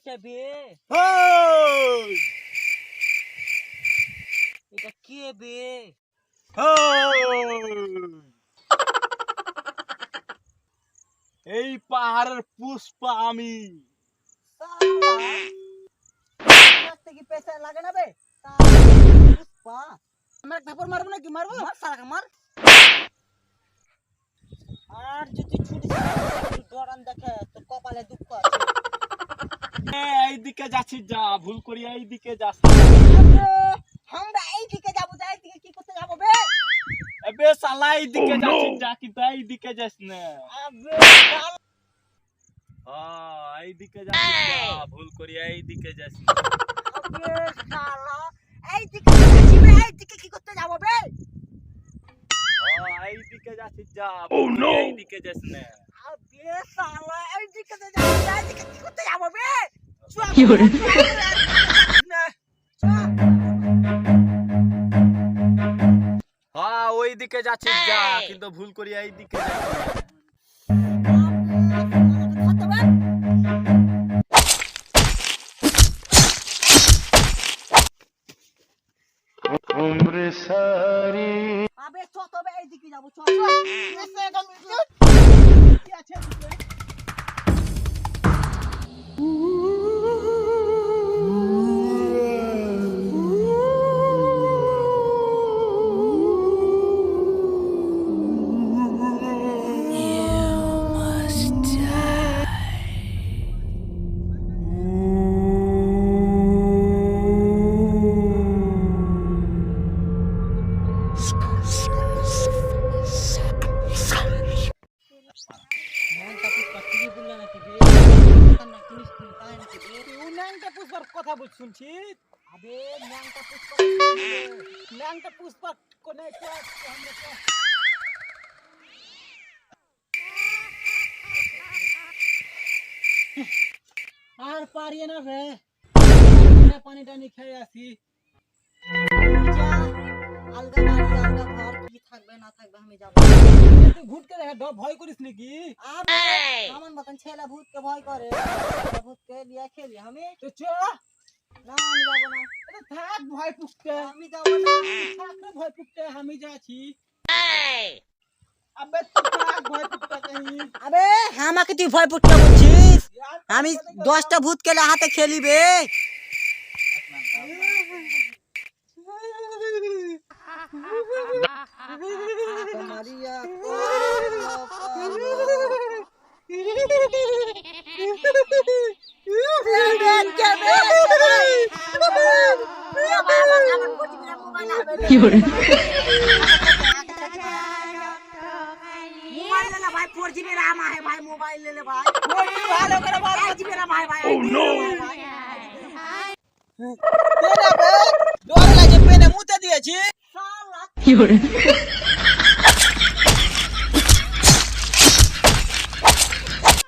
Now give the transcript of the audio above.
এটা বে ওই এটা কে বে? এই পাহাড়ের পুষ্পা আমি। কি পেশা লাগে না বে? পুষ্পা আমার থাপড় মারবো নাকি? মারবো, মার শালাকে মার। আর যদি ছুটি ডরান দেখে তো কপালে দুঃখ আছে। এইদিকে যাচ্ছিস যা, ভুল করি এইদিকে যাস। আমরা এইদিকে যাবো, এইদিকে কি করতে যাবো বে? এবে শালা এইদিকে যাচ্ছিস যা, কিন্তু এইদিকে যাস না। আবে এইদিকে যাচ্ছিস যা, ভুল করি এইদিকে যাস না। আবে শালা এইদিকে যাচ্ছি বে, এইদিকে কি করতে যাবো বে? এইদিকে যাচ্ছিস যা, ভুল করি এইদিকে যাস না। আবে শালা এইদিকে যাবো, এইদিকে কি করতে যাবো বে? কি করে? ওইদিকে যাচ্ছিস যা, কিন্তু ভুল করি এইদিকে যাস না। আবে চ তবে এইদিকে যাবো, চ কি আছে এদিকে? কথা বল শুনছি। আবে ন্যাংটা পুষ্পা, ন্যাংটা পুষ্পা কোনে আর পারিয়ে না বে, পানি টানি খেয়ে আসি। আলগা বাড়ি আলগা ঘর, কি থাকবে না থাকবে আমি যাবো। তুই ভূতকে দেখে ভয় করিস নাকি? আমার মতন ছেলে ভূতকে ভয় করে, ভূতকে বিয়া খেলি আমি। তো চ না, আমি যাবো না। থাক ভয় পুষতে, আমি যাবো না। থাক না ভয় পুষতে, আমি যাচ্ছি। আবে তুই থাক ভয় পুষতে কहीं। আবে আমাকে তুই ভয় পুষতে বলছিস? আমি 10টা ভূত কেলে হাতে খেলিবে। মারিয়া কি করে? मोबाइल ले ले भाई, 4GB RAM है भाई, मोबाइल ले ले भाई, 4GB भाई, 8GB RAM है भाई। ओह नो तेरा बे डर লাগে পেনে মুতে দিয়েছি শালা। কি করে?